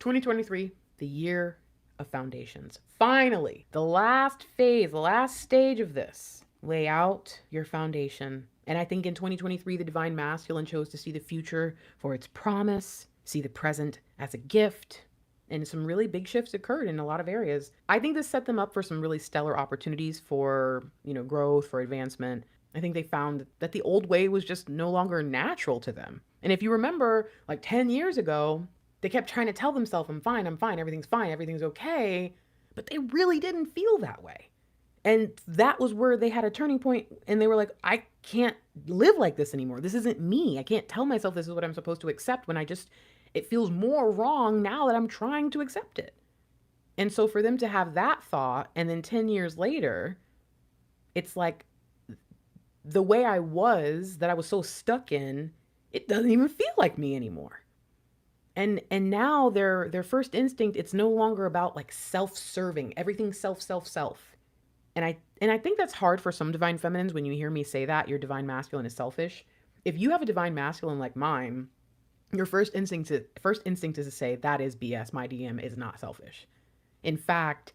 2023, the year of foundations. Finally, the last phase, the last stage of this. Lay out your foundation. And I think in 2023, the divine masculine chose to see the future for its promise, see the present as a gift, and some really big shifts occurred in a lot of areas. I think this set them up for some really stellar opportunities for, growth, for advancement. I think they found that the old way was just no longer natural to them. And if you remember, like 10 years ago, they kept trying to tell themselves, I'm fine, everything's okay. But they really didn't feel that way. And that was where they had a turning point and they were like, I can't live like this anymore. This isn't me. I can't tell myself this is what I'm supposed to accept when it feels more wrong now that I'm trying to accept it. And so for them to have that thought and then 10 years later, it's like the way I was that I was so stuck in, it doesn't even feel like me anymore. And now their first instinct, it's no longer about like self-serving, everything self. And I think that's hard for some divine feminines when you hear me say that your divine masculine is selfish. If you have a divine masculine like mine, your first instinct is to say that is BS. My DM is not selfish. In fact,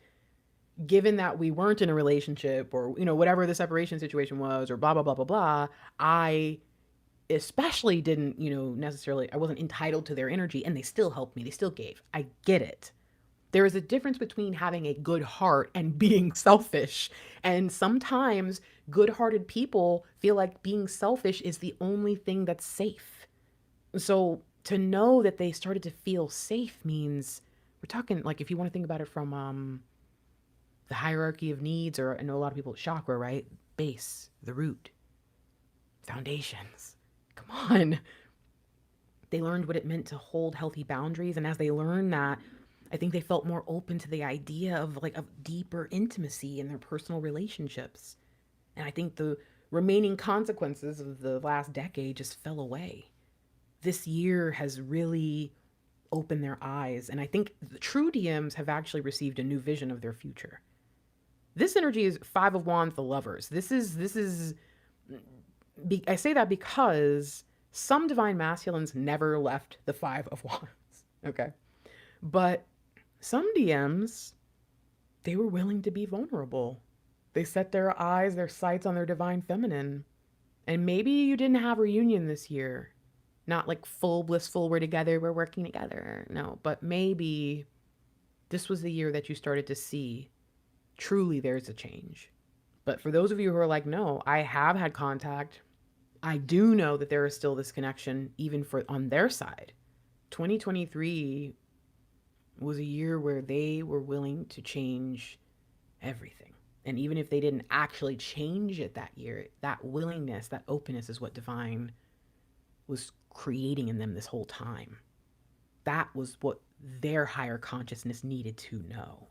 given that we weren't in a relationship or whatever the separation situation was or blah blah blah blah blah, I especially didn't, necessarily, I wasn't entitled to their energy and they still helped me. They still gave. I get it. There is a difference between having a good heart and being selfish. And sometimes good hearted people feel like being selfish is the only thing that's safe. So to know that they started to feel safe means we're talking like if you want to think about it from the hierarchy of needs, or I know a lot of people chakra, right? Base, the root, foundations. Come on. They learned what it meant to hold healthy boundaries. And as they learned that, I think they felt more open to the idea of deeper intimacy in their personal relationships. And I think the remaining consequences of the last decade just fell away. This year has really opened their eyes. And I think the true DMs have actually received a new vision of their future. This energy is Five of Wands, the lovers. I say that because some divine masculines never left the Five of Wands. Okay. But some DMs, they were willing to be vulnerable. They set their sights on their divine feminine. And maybe you didn't have a reunion this year. Not like full blissful, we're together, we're working together. No, but maybe this was the year that you started to see truly there's a change. But for those of you who are like, no, I have had contact. I do know that there is still this connection, even for on their side. 2023 was a year where they were willing to change everything. And even if they didn't actually change it that year, that willingness, that openness is what divine was creating in them this whole time. That was what their higher consciousness needed to know.